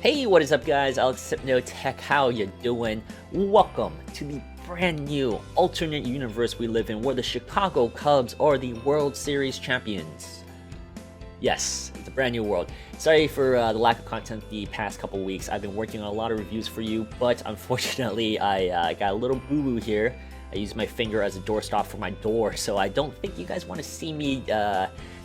Hey, what is up guys? Alex Sypno Tech, how you doing? Welcome to the brand new alternate universe we live in where the Chicago Cubs are the World Series champions. Yes, it's a brand new world. Sorry for the lack of content the past couple weeks. I've been working on a lot of reviews for you, but unfortunately I got a little boo-boo here. I used my finger as a doorstop for my door, so I don't think you guys want to see me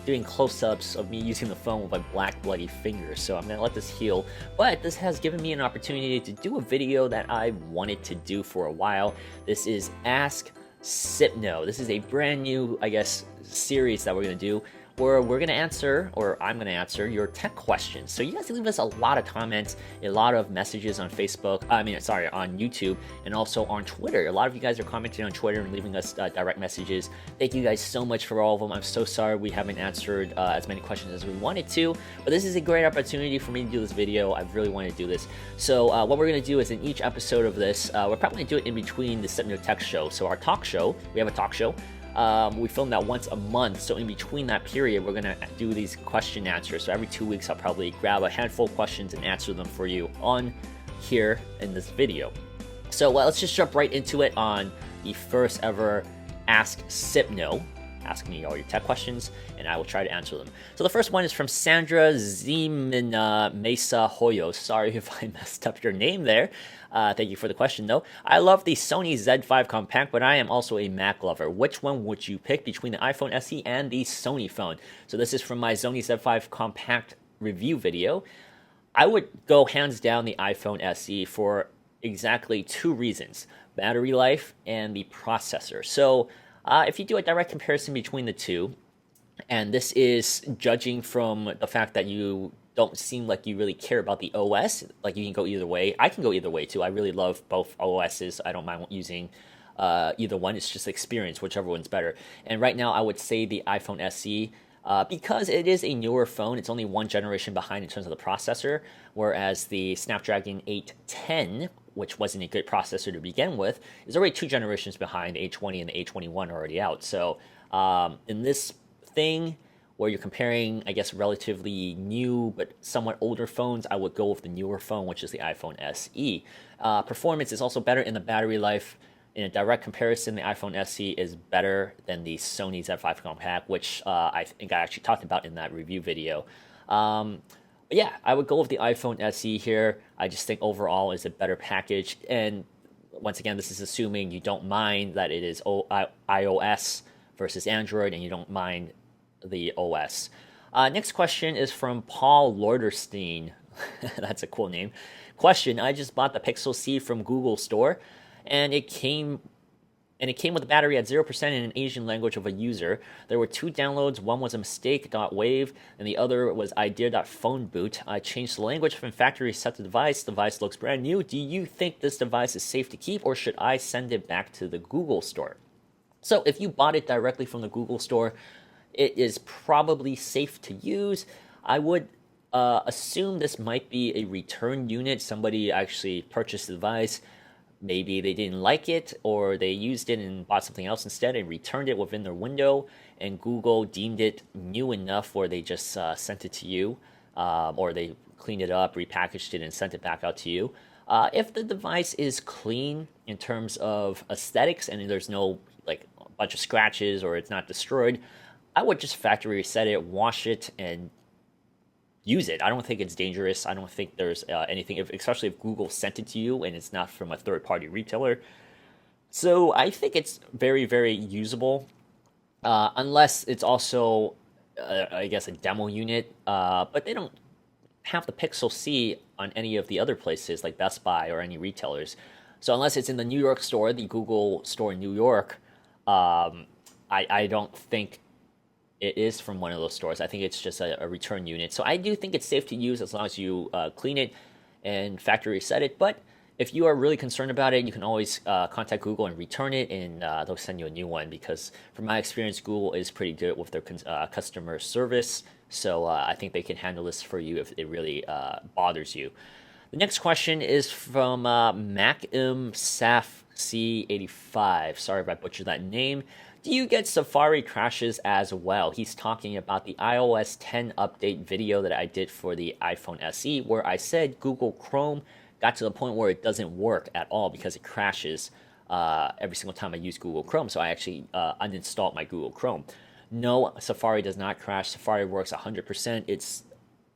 doing close-ups of me using the phone with my black bloody finger, so I'm gonna let this heal. But this has given me an opportunity to do a video that I wanted to do for a while. This is Ask Sypno. This is a brand new, I guess, series that we're gonna do where we're gonna answer, or I'm gonna answer, your tech questions. So you guys leave us a lot of comments, a lot of messages on Facebook, on YouTube, and also on Twitter. A lot of you guys are commenting on Twitter and leaving us direct messages. Thank you guys so much for all of them. I'm so sorry we haven't answered as many questions as we wanted to, but this is a great opportunity for me to do this video. I really wanted to do this. So what we're gonna do is in each episode of this, we're probably gonna do it in between the Sypno Tech show. So our talk show, we have a talk show. We film that once a month, so in between that period, we're gonna do these question answers. So every 2 weeks, I'll probably grab a handful of questions and answer them for you on here in this video. So let's just jump right into it on the first ever Ask Sypno. Ask me all your tech questions, and I will try to answer them. So the first one is from Sandra Zimina Mesa Hoyo. Sorry if I messed up your name there. Thank you for the question, though. I love the Sony Z5 Compact, but I am also a Mac lover. Which one would you pick between the iPhone SE and the Sony phone? So this is from my Sony Z5 Compact review video. I would go hands down the iPhone SE for exactly two reasons: battery life and the processor. So if you do a direct comparison between the two, and this is judging from the fact that you don't seem like you really care about the OS, like you can go either way. I can go either way too. I really love both OSs. I don't mind using either one. It's just experience, whichever one's better. And right now I would say the iPhone SE, because it is a newer phone, it's only one generation behind in terms of the processor, whereas the Snapdragon 810, which wasn't a good processor to begin with, is already two generations behind. The A20 and the A21 are already out. So in this thing where you're comparing, I guess, relatively new but somewhat older phones, I would go with the newer phone, which is the iPhone SE. Performance is also better in the battery life. In a direct comparison, the iPhone SE is better than the Sony Z5 Compact, which I think I actually talked about in that review video. But yeah, I would go with the iPhone SE here. I just think overall is a better package. And once again, this is assuming you don't mind that it is iOS versus Android, and you don't mind the OS. Next question is from Paul Lorderstein. That's a cool name. Question: I just bought the Pixel C from Google Store, and it came with a battery at 0% in an Asian language of a user. There were two downloads. One was a mistake.wave, and the other was idea.phoneboot. I changed the language from factory, set the device. The device looks brand new. Do you think this device is safe to keep, or should I send it back to the Google Store? So if you bought it directly from the Google Store, it is probably safe to use. I would assume this might be a return unit. Somebody actually purchased the device. Maybe they didn't like it, or they used it and bought something else instead and returned it within their window, and Google deemed it new enough where they just sent it to you, or they cleaned it up, repackaged it, and sent it back out to you. If the device is clean in terms of aesthetics and there's no like a bunch of scratches or it's not destroyed, I would just factory reset it, wash it, and use it. I don't think it's dangerous. I don't think there's anything, especially if Google sent it to you and it's not from a third-party retailer. So I think it's very, very usable, unless it's also, I guess, a demo unit. But they don't have the Pixel C on any of the other places like Best Buy or any retailers. So unless it's in the New York store, the Google store in New York, I don't think it is from one of those stores. I think it's just a return unit. So I do think it's safe to use as long as you clean it and factory reset it. But if you are really concerned about it, you can always contact Google and return it, and they'll send you a new one, because from my experience, Google is pretty good with their customer service. So I think they can handle this for you if it really bothers you. The next question is from MacMSafC85. Sorry if I butchered that name. Do you get Safari crashes as well? He's talking about the iOS 10 update video that I did for the iPhone SE, where I said Google Chrome got to the point where it doesn't work at all because it crashes every single time I use Google Chrome. So I actually uninstalled my Google Chrome. No, Safari does not crash. Safari works 100%. It's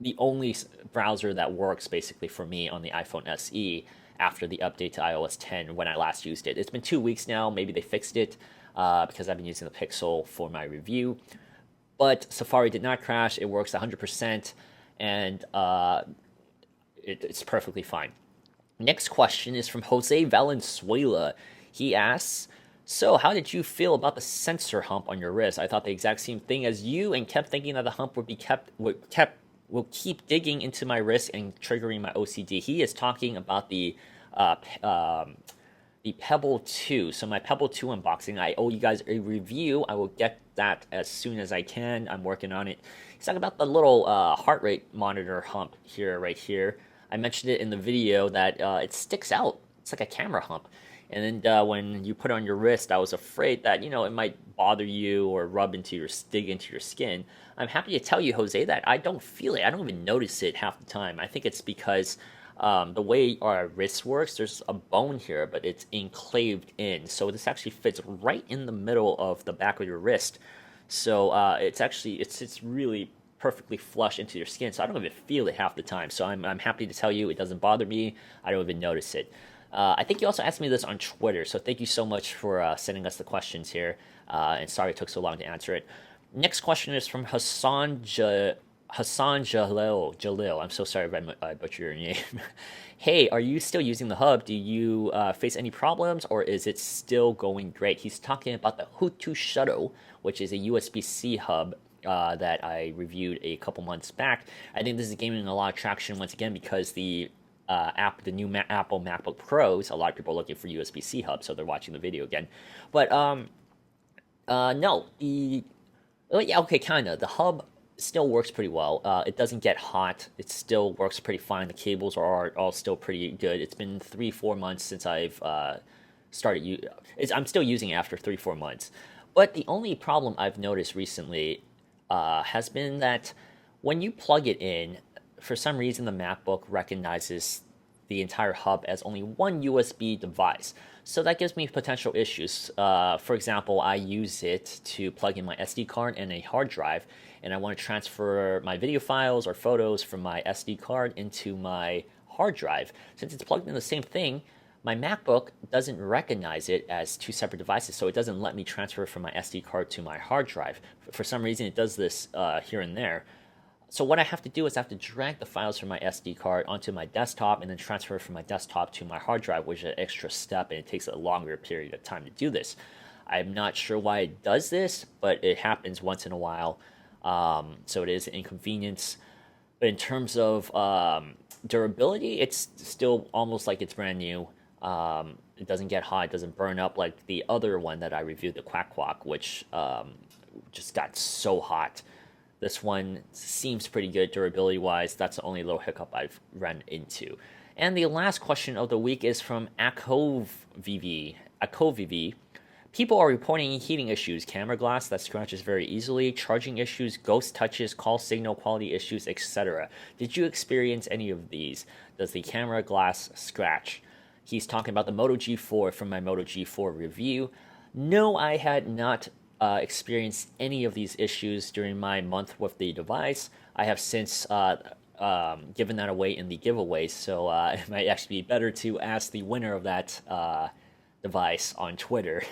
the only browser that works basically for me on the iPhone SE after the update to iOS 10 when I last used it. It's been 2 weeks now. Maybe they fixed it because I've been using the Pixel for my review. But Safari did not crash. It works 100%, and it's perfectly fine. Next question is from Jose Valenzuela. He asks, so how did you feel about the sensor hump on your wrist? I thought the exact same thing as you and kept thinking that the hump will keep digging into my wrist and triggering my OCD. He is talking about the Pebble 2. So my Pebble 2 unboxing, I owe you guys a review. I will get that as soon as I can. I'm working on it. He's talking about the little heart rate monitor hump here, right here. I mentioned it in the video that it sticks out. It's like a camera hump. And then when you put it on your wrist, I was afraid that, it might bother you or dig into your skin. I'm happy to tell you, Jose, that I don't feel it. I don't even notice it half the time. I think it's because the way our wrist works, there's a bone here, but it's enclaved in. So this actually fits right in the middle of the back of your wrist. So it's really perfectly flush into your skin. So I don't even feel it half the time. So I'm happy to tell you it doesn't bother me. I don't even notice it. I think you also asked me this on Twitter, so thank you so much for sending us the questions here, and sorry it took so long to answer it. Next question is from Hassan Jalil. I'm so sorry if I butchered your name. Hey, are you still using the hub? Do you face any problems, or is it still going great? He's talking about the HooToo Shuttle, which is a USB-C hub that I reviewed a couple months back. I think this is gaining a lot of traction once again because the new Apple MacBook Pros, a lot of people are looking for USB-C hubs, so they're watching the video again. But no, the hub still works pretty well. It doesn't get hot. It still works pretty fine. The cables are all still pretty good. It's been 3-4 months since I've started. I'm still using it after 3-4 months. But the only problem I've noticed recently has been that when you plug it in, for some reason, the MacBook recognizes the entire hub as only one USB device. So that gives me potential issues. For example, I use it to plug in my SD card and a hard drive, and I want to transfer my video files or photos from my SD card into my hard drive. Since it's plugged in the same thing, my MacBook doesn't recognize it as two separate devices, so it doesn't let me transfer from my SD card to my hard drive. For some reason, it does this here and there. So what I have to do is I have to drag the files from my SD card onto my desktop and then transfer from my desktop to my hard drive, which is an extra step, and it takes a longer period of time to do this. I'm not sure why it does this, but it happens once in a while. So it is an inconvenience. But in terms of durability, it's still almost like it's brand new. It doesn't get hot, it doesn't burn up like the other one that I reviewed, the Quack Quack, which just got so hot. This one seems pretty good durability-wise. That's the only little hiccup I've run into. And the last question of the week is from Akoviv. People are reporting heating issues, camera glass that scratches very easily, charging issues, ghost touches, call signal quality issues, etc. Did you experience any of these? Does the camera glass scratch? He's talking about the Moto G4 from my Moto G4 review. No, I had not experienced any of these issues during my month with the device. I have since given that away in the giveaway, so it might actually be better to ask the winner of that device on Twitter.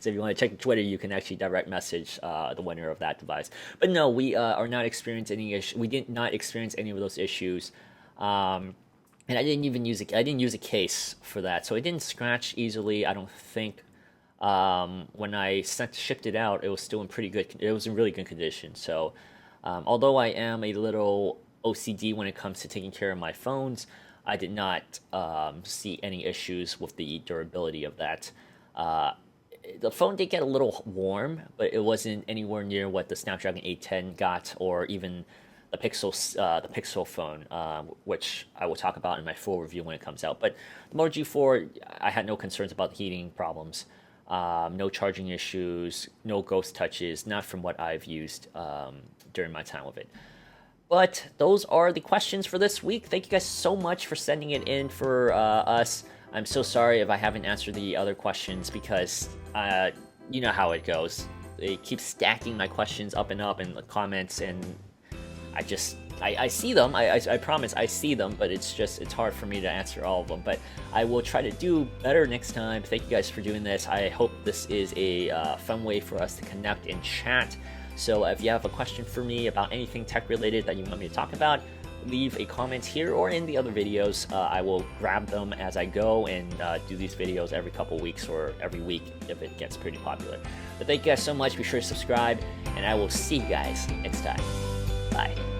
So if you want to check Twitter, you can actually direct message the winner of that device. But no, we are not experiencing any issue. We did not experience any of those issues. And I didn't even use I didn't use a case for that, so it didn't scratch easily. I don't think. When I shipped it out, it was still in really good condition. So, although I am a little OCD when it comes to taking care of my phones, I did not see any issues with the durability of that. The phone did get a little warm, but it wasn't anywhere near what the Snapdragon 810 got, or even the Pixel phone, which I will talk about in my full review when it comes out. But the Moto G4, I had no concerns about heating problems. No charging issues, no ghost touches, not from what I've used during my time with it. But those are the questions for this week. Thank you guys so much for sending it in for us. I'm so sorry if I haven't answered the other questions because you know how it goes. They keep stacking my questions up and up in the comments, and I see them. I promise I see them, but it's hard for me to answer all of them. But I will try to do better next time. Thank you guys for doing this. I hope this is a fun way for us to connect and chat. So if you have a question for me about anything tech related that you want me to talk about, leave a comment here or in the other videos. I will grab them as I go and do these videos every couple weeks or every week if it gets pretty popular. But thank you guys so much. Be sure to subscribe, and I will see you guys next time. Bye.